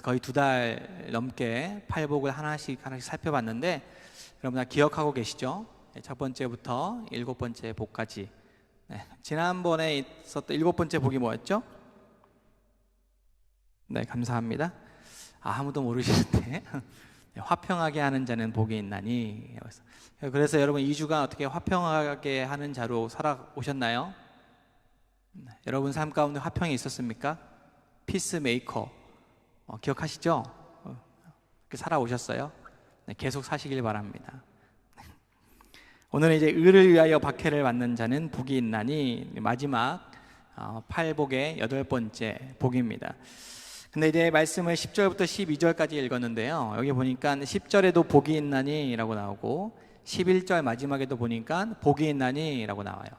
거의 2달 넘게 팔복을 하나씩 살펴봤는데 여러분 다 기억하고 계시죠? 첫 번째부터 7번째 복까지. 지난번에 있었던 7번째 복이 뭐였죠? 네, 감사합니다. 아무도 모르시는데 화평하게 하는 자는 복이 있나니. 그래서 여러분 2주간 어떻게 화평하게 하는 자로 살아오셨나요? 여러분 삶 가운데 화평이 있었습니까? 피스메이커 기억하시죠? 그렇게 살아오셨어요? 네, 계속 사시길 바랍니다. 오늘은 이제 의를 위하여 박해를 받는 자는 복이 있나니 마지막 팔복의 8번째 복입니다. 근데 이제 말씀을 10절부터 12절까지 읽었는데요, 여기 보니까 10절에도 복이 있나니 라고 나오고 11절 마지막에도 보니까 복이 있나니 라고 나와요.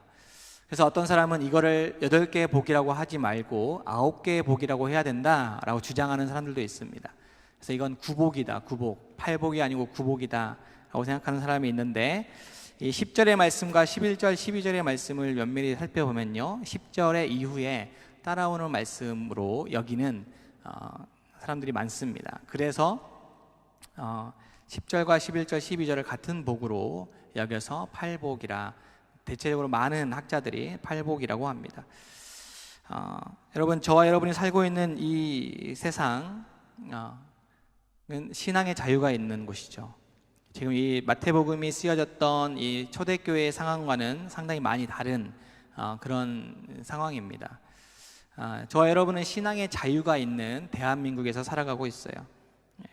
그래서 어떤 사람은 이거를 8개의 복이라고 하지 말고 9개의 복이라고 해야 된다라고 주장하는 사람들도 있습니다. 그래서 이건 구복이다, 구복, 8복이 아니고 구복이다 라고 생각하는 사람이 있는데, 이 10절의 말씀과 11절, 12절의 말씀을 면밀히 살펴보면요, 10절의 이후에 따라오는 말씀으로 여기는 사람들이 많습니다. 그래서 10절과 11절, 12절을 같은 복으로 여겨서 팔복이라, 대체적으로 많은 학자들이 팔복이라고 합니다. 여러분, 저와 여러분이 살고 있는 이 세상은 신앙의 자유가 있는 곳이죠. 지금 이 마태복음이 쓰여졌던 이 초대교회의 상황과는 상당히 많이 다른 그런 상황입니다. 저와 여러분은 신앙의 자유가 있는 대한민국에서 살아가고 있어요.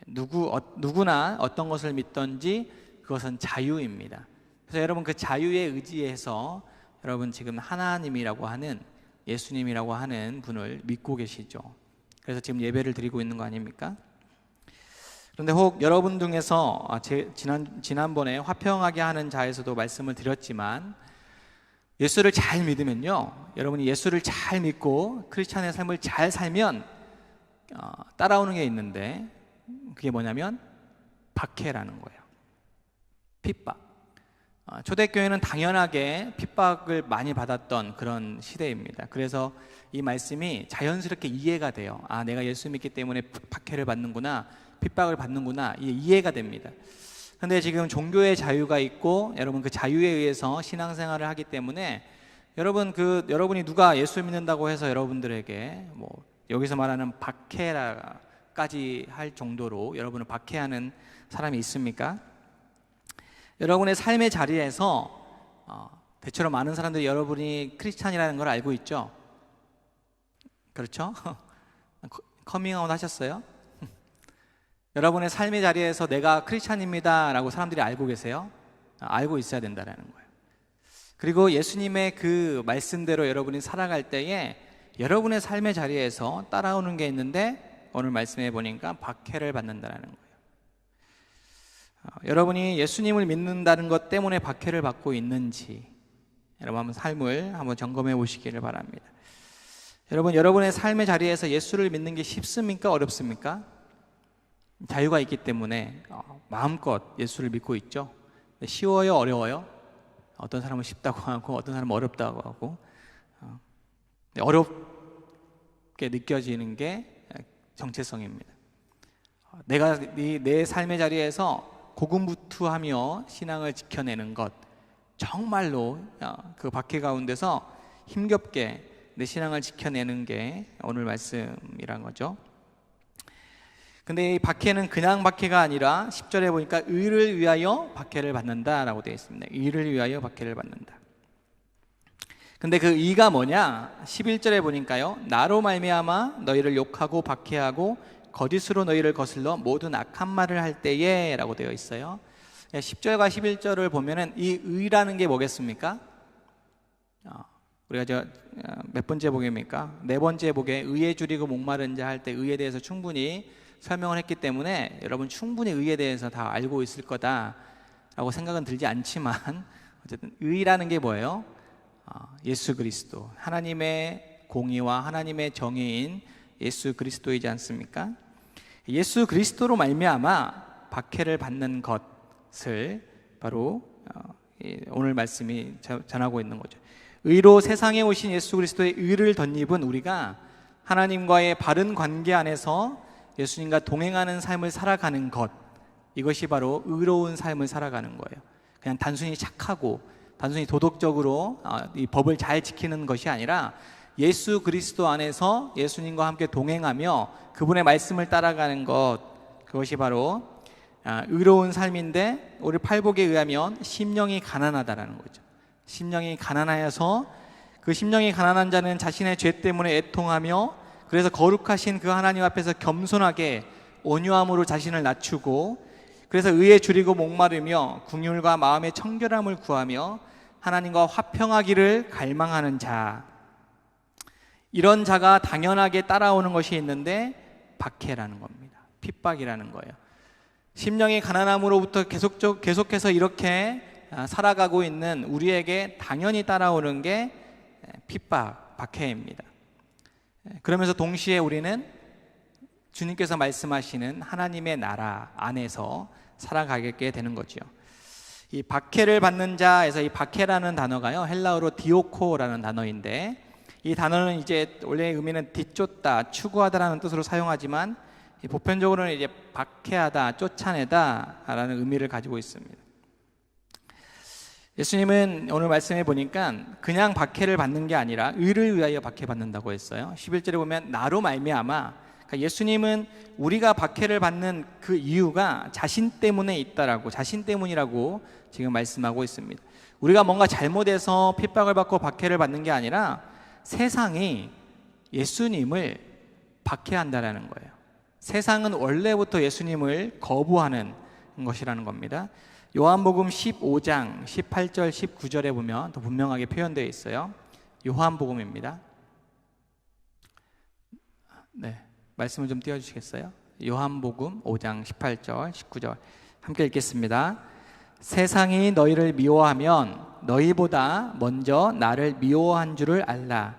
누구나 어떤 것을 믿든지 그것은 자유입니다. 그래서 여러분 그 자유에 의지해서 여러분 지금 하나님이라고 하는, 예수님이라고 하는 분을 믿고 계시죠. 그래서 지금 예배를 드리고 있는 거 아닙니까? 그런데 혹 여러분 중에서 지난번에 화평하게 하는 자에서도 말씀을 드렸지만, 예수를 잘 믿으면요, 여러분이 예수를 잘 믿고 크리스찬의 삶을 잘 살면 따라오는 게 있는데, 그게 뭐냐면 박해라는 거예요. 핍박. 초대교회는 당연하게 핍박을 많이 받았던 그런 시대입니다. 그래서 이 말씀이 자연스럽게 이해가 돼요. 내가 예수 믿기 때문에 박해를 받는구나, 핍박을 받는구나, 이해가 됩니다. 그런데 지금 종교의 자유가 있고 여러분 그 자유에 의해서 신앙생활을 하기 때문에 여러분이 누가 예수 믿는다고 해서 여러분들에게 여기서 말하는 박해까지 할 정도로 여러분을 박해하는 사람이 있습니까? 여러분의 삶의 자리에서 대체로 많은 사람들이 여러분이 크리스찬이라는 걸 알고 있죠? 그렇죠? 커밍아웃 하셨어요? 여러분의 삶의 자리에서 내가 크리스찬입니다 라고 사람들이 알고 계세요? 알고 있어야 된다는 거예요. 그리고 예수님의 그 말씀대로 여러분이 살아갈 때에 여러분의 삶의 자리에서 따라오는 게 있는데, 오늘 말씀해 보니까 박해를 받는다는 거예요. 여러분이 예수님을 믿는다는 것 때문에 박해를 받고 있는지 여러분 한번 삶을 한번 점검해 보시기를 바랍니다. 여러분, 여러분의 삶의 자리에서 예수를 믿는 게 쉽습니까? 어렵습니까? 자유가 있기 때문에 마음껏 예수를 믿고 있죠. 쉬워요? 어려워요? 어떤 사람은 쉽다고 하고 어떤 사람은 어렵다고 하고, 어렵게 느껴지는 게 정체성입니다. 내가 내 삶의 자리에서 고군분투하며 신앙을 지켜내는 것, 정말로 그 박해 가운데서 힘겹게 내 신앙을 지켜내는 게 오늘 말씀이란 거죠. 근데 이 박해는 그냥 박해가 아니라 10절에 보니까 의를 위하여 박해를 받는다라고 되어 있습니다. 의를 위하여 박해를 받는다. 근데 그 의가 뭐냐? 11절에 보니까요, 나로 말미암아 너희를 욕하고 박해하고 거짓으로 너희를 거슬러 모든 악한 말을 할 때에 라고 되어 있어요. 10절과 11절을 보면은 이 의라는 게 뭐겠습니까? 우리가 몇 번째 복입니까? 4번째 복에 의에 줄이고 목마른 자 할 때 의에 대해서 충분히 설명을 했기 때문에 여러분 충분히 의에 대해서 다 알고 있을 거다라고 생각은 들지 않지만, 어쨌든 의라는 게 뭐예요? 예수 그리스도, 하나님의 공의와 하나님의 정의인 예수 그리스도이지 않습니까? 예수 그리스도로 말미암아 박해를 받는 것을 바로 오늘 말씀이 전하고 있는 거죠. 의로 세상에 오신 예수 그리스도의 의를 덧입은 우리가 하나님과의 바른 관계 안에서 예수님과 동행하는 삶을 살아가는 것, 이것이 바로 의로운 삶을 살아가는 거예요. 그냥 단순히 착하고 단순히 도덕적으로 이 법을 잘 지키는 것이 아니라 예수 그리스도 안에서 예수님과 함께 동행하며 그분의 말씀을 따라가는 것, 그것이 바로 의로운 삶인데, 우리 팔복에 의하면 심령이 가난하다라는 거죠. 심령이 가난하여서 그 심령이 가난한 자는 자신의 죄 때문에 애통하며, 그래서 거룩하신 그 하나님 앞에서 겸손하게 온유함으로 자신을 낮추고, 그래서 의에 줄이고 목마르며 긍휼과 마음의 청결함을 구하며 하나님과 화평하기를 갈망하는 자, 이런 자가 당연하게 따라오는 것이 있는데 박해라는 겁니다. 핍박이라는 거예요. 심령이 가난함으로부터 계속해서 이렇게 살아가고 있는 우리에게 당연히 따라오는 게 핍박, 박해입니다. 그러면서 동시에 우리는 주님께서 말씀하시는 하나님의 나라 안에서 살아가게 되는 거죠. 이 박해를 받는 자에서 이 박해라는 단어가요, 헬라어로 디오코라는 단어인데, 이 단어는 이제 원래 의미는 뒤쫓다, 추구하다라는 뜻으로 사용하지만 보편적으로는 이제 박해하다, 쫓아내다라는 의미를 가지고 있습니다. 예수님은 오늘 말씀해 보니까 그냥 박해를 받는 게 아니라 의를 위하여 박해받는다고 했어요. 11절에 보면 나로 말미암아, 그러니까 예수님은 우리가 박해를 받는 그 이유가 자신 때문에 있다라고, 자신 때문이라고 지금 말씀하고 있습니다. 우리가 뭔가 잘못해서 핍박을 받고 박해를 받는 게 아니라 세상이 예수님을 박해한다라는 거예요. 세상은 원래부터 예수님을 거부하는 것이라는 겁니다. 요한복음 15장 18절 19절에 보면 더 분명하게 표현되어 있어요. 요한복음입니다. 네, 말씀을 좀 띄워주시겠어요? 요한복음 5장 18절 19절 함께 읽겠습니다. 세상이 너희를 미워하면 너희보다 먼저 나를 미워한 줄을 알라.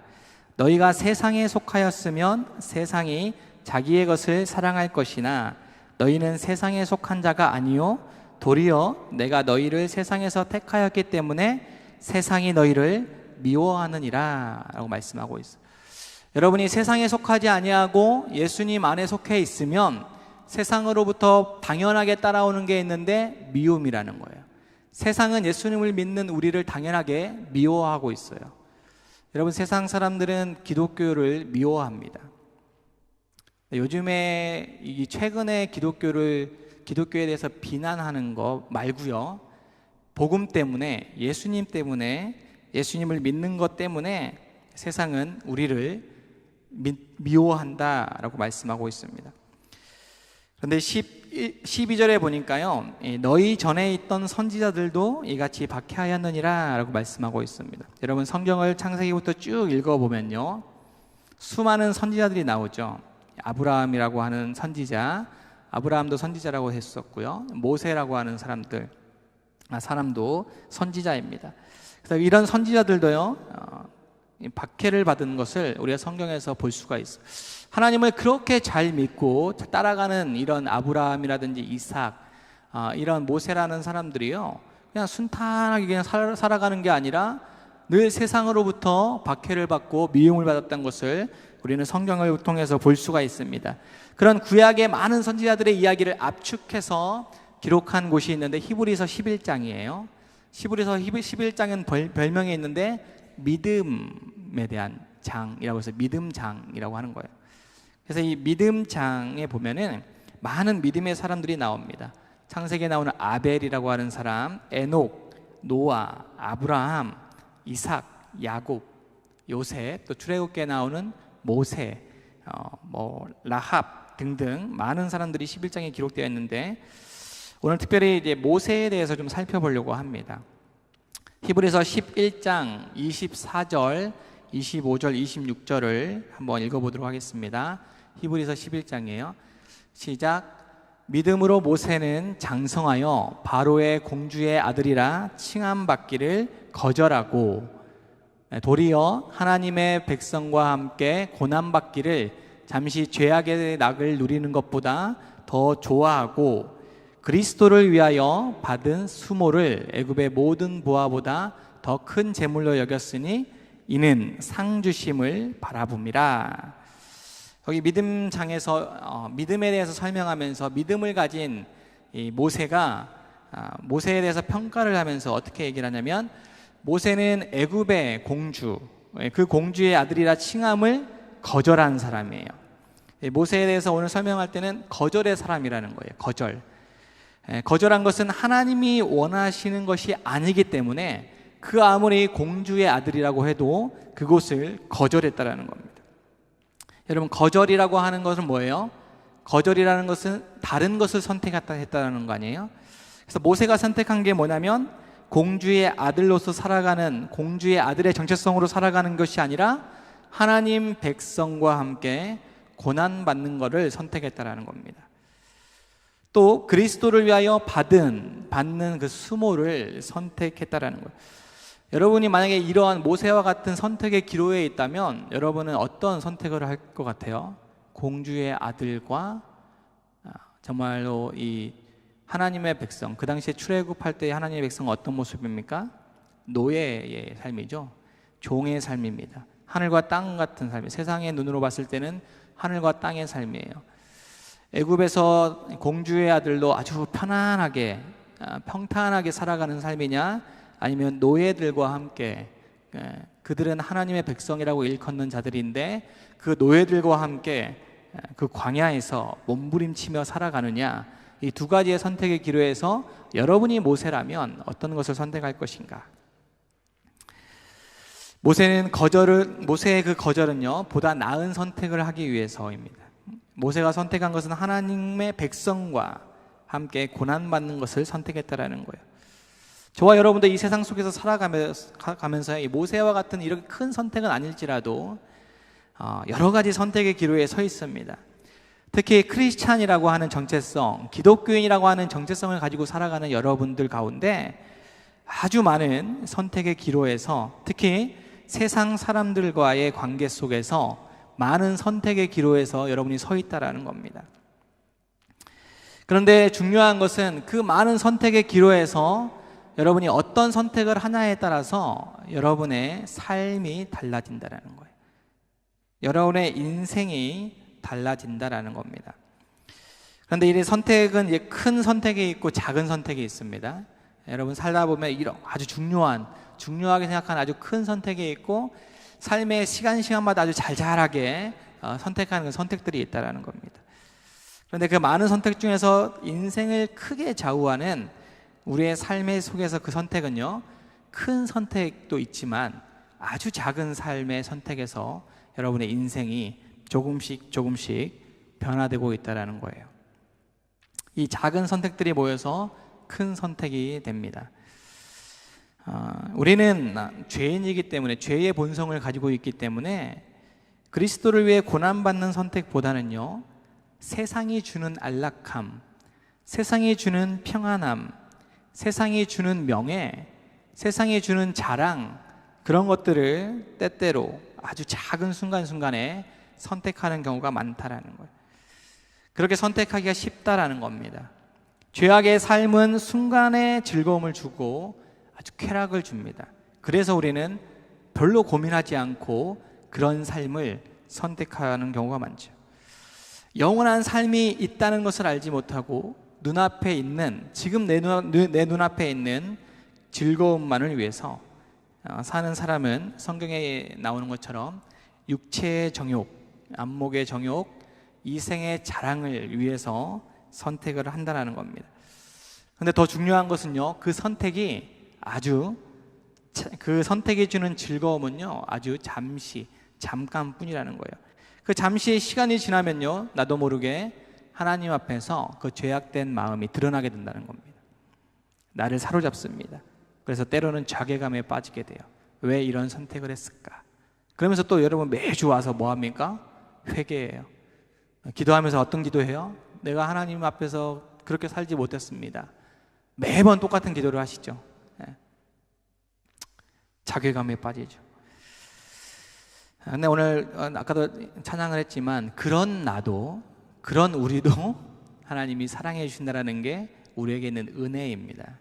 너희가 세상에 속하였으면 세상이 자기의 것을 사랑할 것이나 너희는 세상에 속한 자가 아니요 도리어 내가 너희를 세상에서 택하였기 때문에 세상이 너희를 미워하느니라 라고 말씀하고 있어요. 여러분이 세상에 속하지 아니하고 예수님 안에 속해 있으면 세상으로부터 당연하게 따라오는 게 있는데 미움이라는 거예요. 세상은 예수님을 믿는 우리를 당연하게 미워하고 있어요. 여러분, 세상 사람들은 기독교를 미워합니다. 요즘에 이 최근에 기독교에 대해서 비난하는 거 말고요, 복음 때문에, 예수님 때문에, 예수님을 믿는 것 때문에 세상은 우리를 미워한다라고 말씀하고 있습니다. 그런데 12절에 보니까요, 너희 전에 있던 선지자들도 이같이 박해하였느니라 라고 말씀하고 있습니다. 여러분, 성경을 창세기부터 쭉 읽어보면요, 수많은 선지자들이 나오죠. 아브라함이라고 하는 선지자, 아브라함도 선지자라고 했었고요, 모세라고 하는 사람도 선지자입니다. 그래서 이런 선지자들도요, 박해를 받은 것을 우리가 성경에서 볼 수가 있어요. 하나님을 그렇게 잘 믿고 따라가는 이런 아브라함이라든지 이삭, 이런 모세라는 사람들이요, 그냥 순탄하게 그냥 살아가는 게 아니라 늘 세상으로부터 박해를 받고 미움을 받았던 것을 우리는 성경을 통해서 볼 수가 있습니다. 그런 구약의 많은 선지자들의 이야기를 압축해서 기록한 곳이 있는데 히브리서 11장이에요. 히브리서 11장은 별명이 있는데 믿음에 대한 장이라고 해서 믿음장이라고 하는 거예요. 그래서 이 믿음장에 보면은 많은 믿음의 사람들이 나옵니다. 창세기에 나오는 아벨이라고 하는 사람, 에녹, 노아, 아브라함, 이삭, 야곱, 요셉, 또 출애굽기에 나오는 모세, 라합 등등 많은 사람들이 11장에 기록되어 있는데, 오늘 특별히 이제 모세에 대해서 좀 살펴보려고 합니다. 히브리서 11장 24절, 25절, 26절을 한번 읽어보도록 하겠습니다. 히브리서 11장이에요. 시작. 믿음으로 모세는 장성하여 바로의 공주의 아들이라 칭함받기를 거절하고 도리어 하나님의 백성과 함께 고난받기를 잠시 죄악의 낙을 누리는 것보다 더 좋아하고 그리스도를 위하여 받은 수모를 애굽의 모든 보화보다 더 큰 재물로 여겼으니 이는 상 주심을 바라봅니다. 거기 믿음장에서 믿음에 대해서 설명하면서 믿음을 가진 이 모세가 모세에 대해서 평가를 하면서 어떻게 얘기를 하냐면, 모세는 애굽의 공주, 그 공주의 아들이라 칭함을 거절한 사람이에요. 모세에 대해서 오늘 설명할 때는 거절의 사람이라는 거예요. 거절한 것은 하나님이 원하시는 것이 아니기 때문에 그 아무리 공주의 아들이라고 해도 그곳을 거절했다라는 겁니다. 여러분, 거절이라고 하는 것은 뭐예요? 거절이라는 것은 다른 것을 선택했다는 거 아니에요? 그래서 모세가 선택한 게 뭐냐면, 공주의 아들로서 살아가는, 공주의 아들의 정체성으로 살아가는 것이 아니라 하나님 백성과 함께 고난받는 것을 선택했다는 겁니다. 또 그리스도를 위하여 받는 그 수모를 선택했다는 거예요. 여러분이 만약에 이러한 모세와 같은 선택의 기로에 있다면 여러분은 어떤 선택을 할 것 같아요? 공주의 아들과 정말로 이 하나님의 백성, 그 당시에 출애굽할 때 하나님의 백성은 어떤 모습입니까? 노예의 삶이죠. 종의 삶입니다. 하늘과 땅 같은 삶이, 세상의 눈으로 봤을 때는 하늘과 땅의 삶이에요. 애굽에서 공주의 아들로 아주 편안하게 평탄하게 살아가는 삶이냐, 아니면 노예들과 함께, 그들은 하나님의 백성이라고 일컫는 자들인데 그 노예들과 함께 그 광야에서 몸부림치며 살아가느냐, 이 두 가지의 선택의 기로에서 여러분이 모세라면 어떤 것을 선택할 것인가? 모세의 그 거절은요, 보다 나은 선택을 하기 위해서입니다. 모세가 선택한 것은 하나님의 백성과 함께 고난받는 것을 선택했다라는 거예요. 저와 여러분도 이 세상 속에서 살아가면서 이 모세와 같은 이렇게 큰 선택은 아닐지라도 여러 가지 선택의 기로에 서 있습니다. 특히 크리스찬이라고 하는 정체성, 기독교인이라고 하는 정체성을 가지고 살아가는 여러분들 가운데 아주 많은 선택의 기로에서, 특히 세상 사람들과의 관계 속에서 많은 선택의 기로에서 여러분이 서 있다라는 겁니다. 그런데 중요한 것은 그 많은 선택의 기로에서 여러분이 어떤 선택을 하냐에 따라서 여러분의 삶이 달라진다라는 거예요. 여러분의 인생이 달라진다라는 겁니다. 그런데 이 선택은 큰 선택이 있고 작은 선택이 있습니다. 여러분 살다 보면 이런 아주 중요하게 생각하는 아주 큰 선택이 있고, 삶의 시간마다 아주 잘잘하게 선택하는 선택들이 있다라는 겁니다. 그런데 그 많은 선택 중에서 인생을 크게 좌우하는 우리의 삶의 속에서 그 선택은요, 큰 선택도 있지만 아주 작은 삶의 선택에서 여러분의 인생이 조금씩 변화되고 있다는 거예요. 이 작은 선택들이 모여서 큰 선택이 됩니다. 우리는 죄인이기 때문에, 죄의 본성을 가지고 있기 때문에 그리스도를 위해 고난받는 선택보다는요, 세상이 주는 안락함, 세상이 주는 평안함, 세상이 주는 명예, 세상이 주는 자랑, 그런 것들을 때때로 아주 작은 순간순간에 선택하는 경우가 많다라는 거예요. 그렇게 선택하기가 쉽다라는 겁니다. 죄악의 삶은 순간의 즐거움을 주고 아주 쾌락을 줍니다. 그래서 우리는 별로 고민하지 않고 그런 삶을 선택하는 경우가 많죠. 영원한 삶이 있다는 것을 알지 못하고 눈앞에 있는, 지금 내 눈앞에 있는 즐거움만을 위해서 사는 사람은 성경에 나오는 것처럼 육체의 정욕, 안목의 정욕, 이생의 자랑을 위해서 선택을 한다는 겁니다. 그런데 더 중요한 것은요, 그 선택이 주는 즐거움은요, 아주 잠깐뿐이라는 거예요. 그 잠시의 시간이 지나면요, 나도 모르게 하나님 앞에서 그 죄악된 마음이 드러나게 된다는 겁니다. 나를 사로잡습니다. 그래서 때로는 자괴감에 빠지게 돼요. 왜 이런 선택을 했을까? 그러면서 또 여러분 매주 와서 뭐 합니까? 회개해요. 기도하면서 어떤 기도해요? 내가 하나님 앞에서 그렇게 살지 못했습니다. 매번 똑같은 기도를 하시죠. 자괴감에 빠지죠. 근데 오늘 아까도 찬양을 했지만, 그런 우리도 하나님이 사랑해 주신다는 게 우리에게는 은혜입니다.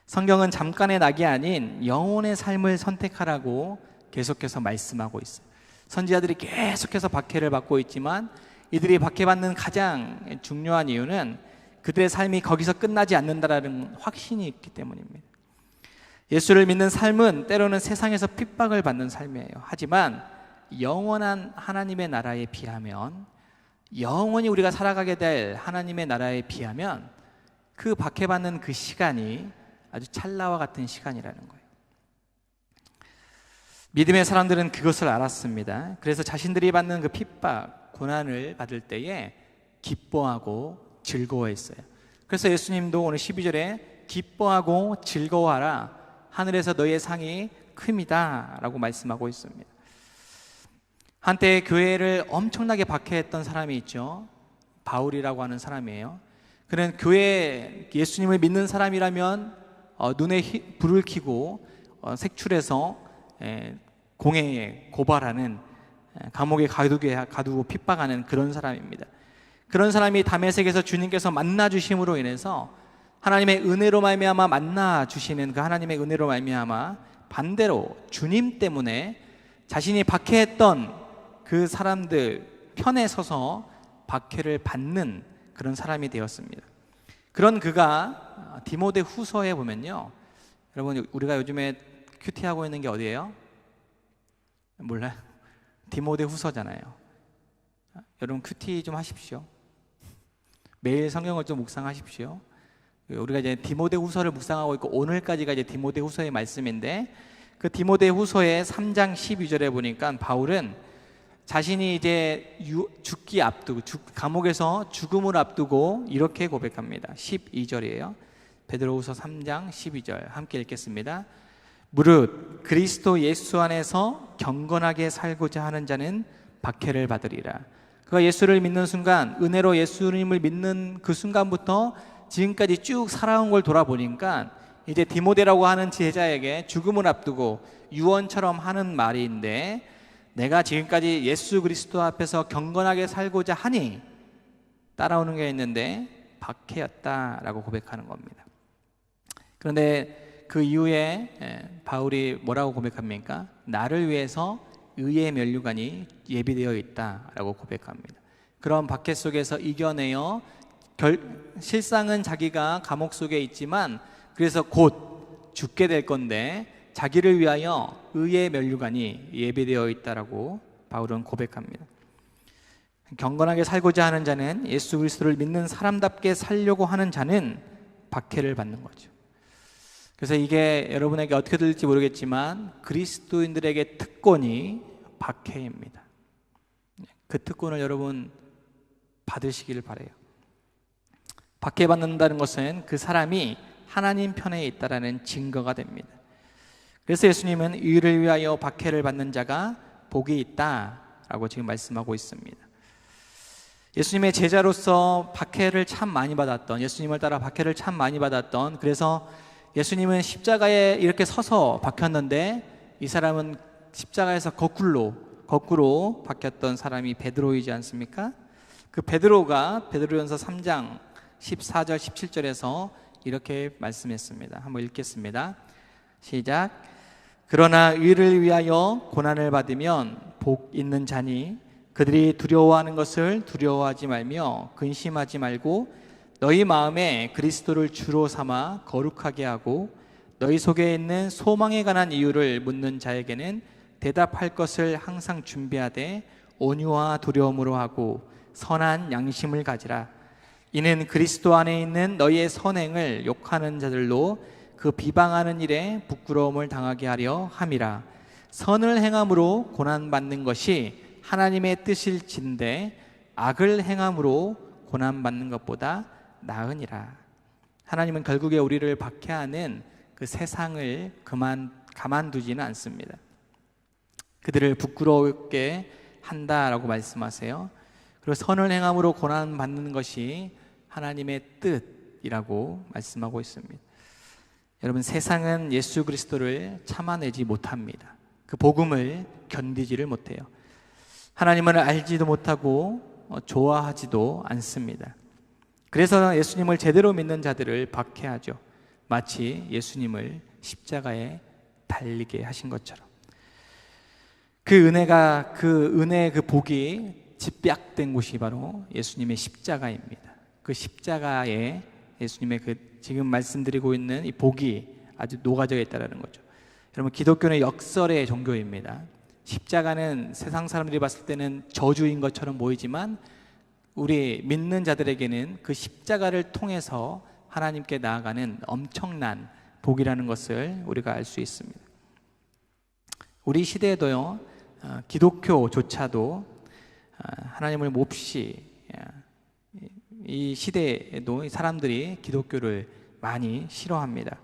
성경은 잠깐의 낙이 아닌 영혼의 삶을 선택하라고 계속해서 말씀하고 있어요. 선지자들이 계속해서 박해를 받고 있지만 이들이 박해받는 가장 중요한 이유는 그들의 삶이 거기서 끝나지 않는다라는 확신이 있기 때문입니다. 예수를 믿는 삶은 때로는 세상에서 핍박을 받는 삶이에요. 하지만 영원한 하나님의 나라에 비하면, 영원히 우리가 살아가게 될 하나님의 나라에 비하면 그 박해받는 그 시간이 아주 찰나와 같은 시간이라는 거예요. 믿음의 사람들은 그것을 알았습니다. 그래서 자신들이 받는 그 핍박, 고난을 받을 때에 기뻐하고 즐거워했어요. 그래서 예수님도 오늘 12절에 기뻐하고 즐거워하라, 하늘에서 너희의 상이 큼이다 라고 말씀하고 있습니다. 한때 교회를 엄청나게 박해했던 사람이 있죠. 바울이라고 하는 사람이에요. 그는 교회에 예수님을 믿는 사람이라면 눈에 불을 켜고 색출해서 공회에 고발하는, 감옥에 가두고 핍박하는 그런 사람입니다. 그런 사람이 다메섹에서 주님께서 만나 주심으로 인해서 하나님의 은혜로 말미암아 만나 주시는 그 하나님의 은혜로 말미암아 반대로 주님 때문에 자신이 박해했던 그 사람들 편에 서서 박해를 받는 그런 사람이 되었습니다. 그런 그가 디모데 후서에 보면요, 여러분 우리가 요즘에 큐티하고 있는 게 어디예요? 몰라요? 디모데 후서잖아요. 여러분 큐티 좀 하십시오. 매일 성경을 좀 묵상하십시오. 우리가 이제 디모데 후서를 묵상하고 있고 오늘까지가 이제 디모데 후서의 말씀인데, 그 디모데 후서의 3장 12절에 보니까 바울은 자신이 이제 죽기 앞두고 감옥에서 죽음을 앞두고 이렇게 고백합니다. 12절이에요. 베드로후서 3장 12절 함께 읽겠습니다. 무릇 그리스도 예수 안에서 경건하게 살고자 하는 자는 박해를 받으리라. 그가 예수를 믿는 순간, 은혜로 예수님을 믿는 그 순간부터 지금까지 쭉 살아온 걸 돌아보니까 이제 디모데라고 하는 제자에게 죽음을 앞두고 유언처럼 하는 말인데, 내가 지금까지 예수 그리스도 앞에서 경건하게 살고자 하니 따라오는 게 있는데 박해였다라고 고백하는 겁니다. 그런데 그 이후에 바울이 뭐라고 고백합니까? 나를 위해서 의의 면류관이 예비되어 있다라고 고백합니다. 그런 박해 속에서 이겨내어 실상은 자기가 감옥 속에 있지만 그래서 곧 죽게 될 건데 자기를 위하여 의의 면류관이 예비되어 있다라고 바울은 고백합니다. 경건하게 살고자 하는 자는, 예수 그리스도를 믿는 사람답게 살려고 하는 자는 박해를 받는 거죠. 그래서 이게 여러분에게 어떻게 들릴지 모르겠지만 그리스도인들에게 특권이 박해입니다. 그 특권을 여러분 받으시기를 바라요. 박해받는다는 것은 그 사람이 하나님 편에 있다라는 증거가 됩니다. 그래서 예수님은 의를 위하여 박해를 받는 자가 복이 있다라고 지금 말씀하고 있습니다. 예수님의 제자로서 박해를 참 많이 받았던, 예수님을 따라 박해를 참 많이 받았던, 그래서 예수님은 십자가에 이렇게 서서 박혔는데 이 사람은 십자가에서 거꾸로 박혔던 사람이 베드로이지 않습니까? 그 베드로가 베드로전서 3장 14절 17절에서 이렇게 말씀했습니다. 한번 읽겠습니다. 시작. 그러나 의를 위하여 고난을 받으면 복 있는 자니 그들이 두려워하는 것을 두려워하지 말며 근심하지 말고 너희 마음에 그리스도를 주로 삼아 거룩하게 하고 너희 속에 있는 소망에 관한 이유를 묻는 자에게는 대답할 것을 항상 준비하되 온유와 두려움으로 하고 선한 양심을 가지라. 이는 그리스도 안에 있는 너희의 선행을 욕하는 자들로 그 비방하는 일에 부끄러움을 당하게 하려 함이라. 선을 행함으로 고난받는 것이 하나님의 뜻일진데 악을 행함으로 고난받는 것보다 나으니라. 하나님은 결국에 우리를 박해하는 그 세상을 가만두지는 않습니다. 그들을 부끄럽게 한다라고 말씀하세요. 그리고 선을 행함으로 고난받는 것이 하나님의 뜻이라고 말씀하고 있습니다. 여러분, 세상은 예수 그리스도를 참아내지 못합니다. 그 복음을 견디지를 못해요. 하나님을 알지도 못하고 좋아하지도 않습니다. 그래서 예수님을 제대로 믿는 자들을 박해하죠. 마치 예수님을 십자가에 달리게 하신 것처럼. 그 은혜가, 그 은혜의 그 복이 집약된 곳이 바로 예수님의 십자가입니다. 그 십자가에 예수님의 그 지금 말씀드리고 있는 이 복이 아주 녹아져 있다는 거죠. 여러분, 기독교는 역설의 종교입니다. 십자가는 세상 사람들이 봤을 때는 저주인 것처럼 보이지만 우리 믿는 자들에게는 그 십자가를 통해서 하나님께 나아가는 엄청난 복이라는 것을 우리가 알 수 있습니다. 우리 시대에도요, 기독교조차도 하나님을 몹시, 이 시대에도 사람들이 기독교를 많이 싫어합니다.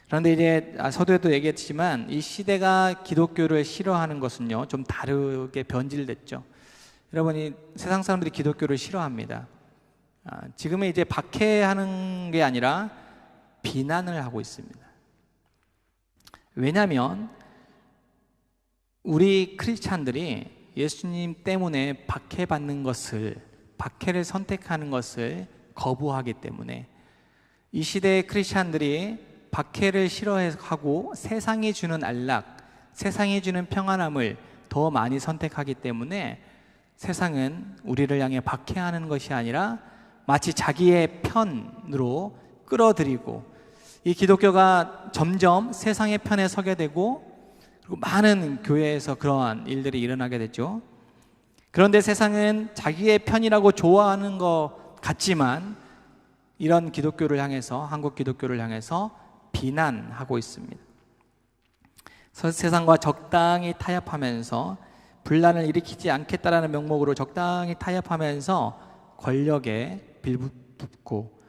그런데 이제 서두에도 얘기했지만 이 시대가 기독교를 싫어하는 것은요, 좀 다르게 변질됐죠. 여러분이 세상 사람들이 기독교를 싫어합니다. 지금은 이제 박해하는 게 아니라 비난을 하고 있습니다. 왜냐하면 우리 크리스찬들이 예수님 때문에 박해받는 것을, 박해를 선택하는 것을 거부하기 때문에 이 시대의 크리스찬들이 박해를 싫어하고 세상이 주는 안락, 세상이 주는 평안함을 더 많이 선택하기 때문에 세상은 우리를 향해 박해하는 것이 아니라 마치 자기의 편으로 끌어들이고, 이 기독교가 점점 세상의 편에 서게 되고, 그리고 많은 교회에서 그러한 일들이 일어나게 됐죠. 그런데 세상은 자기의 편이라고 좋아하는 것 같지만 이런 기독교를 향해서, 한국 기독교를 향해서 비난하고 있습니다. 세상과 적당히 타협하면서 분란을 일으키지 않겠다라는 명목으로 적당히 타협하면서 권력에 빌붙고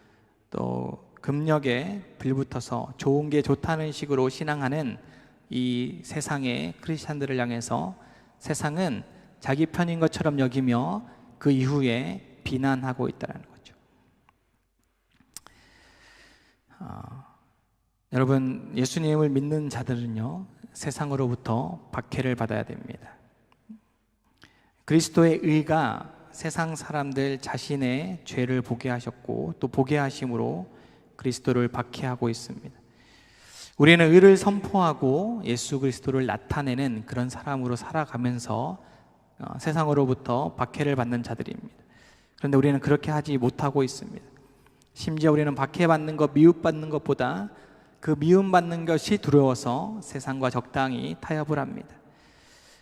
또 금력에 빌붙어서 좋은 게 좋다는 식으로 신앙하는 이 세상의 크리스찬들을 향해서 세상은 자기 편인 것처럼 여기며 그 이후에 비난하고 있다는 거죠. 여러분, 예수님을 믿는 자들은요, 세상으로부터 박해를 받아야 됩니다. 그리스도의 의가 세상 사람들 자신의 죄를 보게 하셨고 또 보게 하심으로 그리스도를 박해하고 있습니다. 우리는 의를 선포하고 예수 그리스도를 나타내는 그런 사람으로 살아가면서 세상으로부터 박해를 받는 자들입니다. 그런데 우리는 그렇게 하지 못하고 있습니다. 심지어 우리는 박해받는 것, 미움받는 것보다 그 미움받는 것이 두려워서 세상과 적당히 타협을 합니다.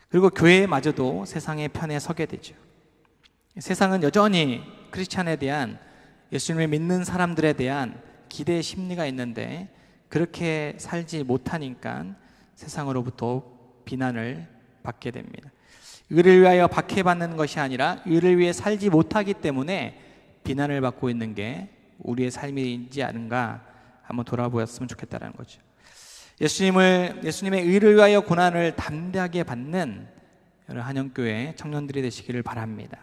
그리고 교회마저도 세상의 편에 서게 되죠. 세상은 여전히 크리스찬에 대한, 예수님을 믿는 사람들에 대한 기대 심리가 있는데 그렇게 살지 못하니까 세상으로부터 비난을 받게 됩니다. 의를 위하여 박해받는 것이 아니라 의를 위해 살지 못하기 때문에 비난을 받고 있는 게 우리의 삶이지 않은가 한번 돌아보았으면 좋겠다는 거죠. 예수님의 의를 위하여 고난을 담대하게 받는 한영교회 청년들이 되시기를 바랍니다.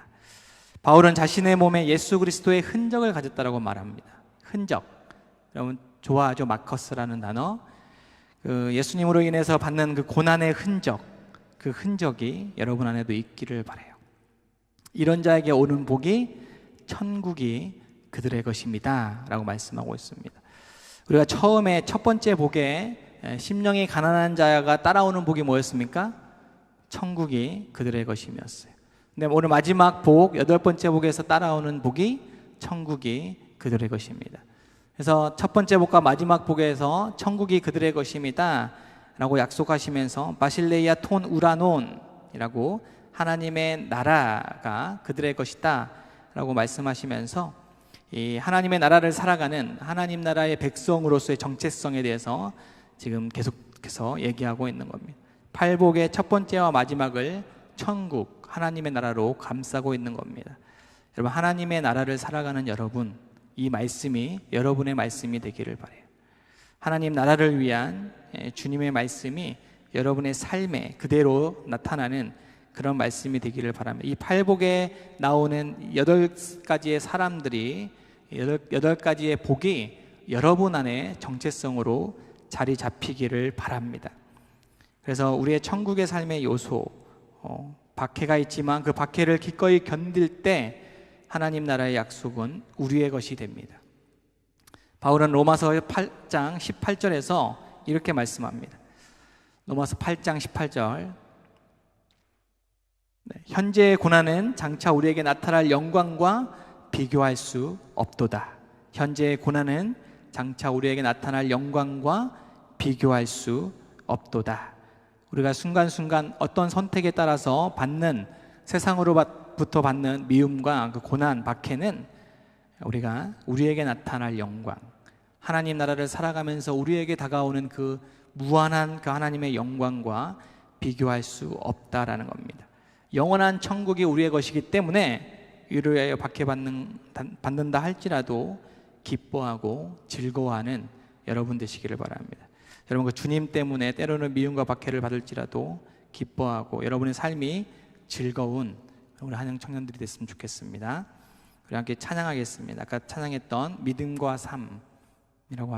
바울은 자신의 몸에 예수 그리스도의 흔적을 가졌다라고 말합니다. 흔적. 여러분 좋아하죠? 마커스라는 단어. 예수님으로 인해서 받는 그 고난의 흔적, 그 흔적이 여러분 안에도 있기를 바라요. 이런 자에게 오는 복이 천국이 그들의 것입니다 라고 말씀하고 있습니다. 우리가 처음에 첫 번째 복에 심령이 가난한 자가 따라오는 복이 뭐였습니까? 천국이 그들의 것이었어요. 근데 오늘 마지막 복, 8번째 복에서 따라오는 복이 천국이 그들의 것입니다. 그래서 첫 번째 복과 마지막 복에서 천국이 그들의 것입니다 라고 약속하시면서 바실레이아 톤 우라논이라고 하나님의 나라가 그들의 것이다 라고 말씀하시면서 이 하나님의 나라를 살아가는 하나님 나라의 백성으로서의 정체성에 대해서 지금 계속해서 얘기하고 있는 겁니다. 팔복의 첫 번째와 마지막을 천국, 하나님의 나라로 감싸고 있는 겁니다. 여러분, 하나님의 나라를 살아가는 여러분, 이 말씀이 여러분의 말씀이 되기를 바라요. 하나님 나라를 위한 주님의 말씀이 여러분의 삶에 그대로 나타나는 그런 말씀이 되기를 바랍니다. 이 팔복에 나오는 8가지의 사람들이, 8가지의 복이 여러분 안에 정체성으로 자리 잡히기를 바랍니다. 그래서 우리의 천국의 삶의 요소, 박해가 있지만 그 박해를 기꺼이 견딜 때 하나님 나라의 약속은 우리의 것이 됩니다. 바울은 로마서 8장 18절에서 이렇게 말씀합니다. 로마서 8장 18절, 네, 현재의 고난은 장차 우리에게 나타날 영광과 비교할 수 없도다. 현재의 고난은 장차 우리에게 나타날 영광과 비교할 수 없도다. 우리가 순간순간 어떤 선택에 따라서 받는, 세상으로부터 받는 미움과 그 고난, 박해는 우리가 우리에게 나타날 영광, 하나님 나라를 살아가면서 우리에게 다가오는 그 무한한 그 하나님의 영광과 비교할 수 없다라는 겁니다. 영원한 천국이 우리의 것이기 때문에 위로 하여 받는다 할지라도 기뻐하고 즐거워하는 여러분 되시기를 바랍니다. 여러분, 그 주님 때문에 때로는 미움과 박해를 받을지라도 기뻐하고 여러분의 삶이 즐거운 우리 한영 청년들이 됐으면 좋겠습니다. 우리 함께 찬양하겠습니다. 아까 찬양했던 믿음과 삶이라고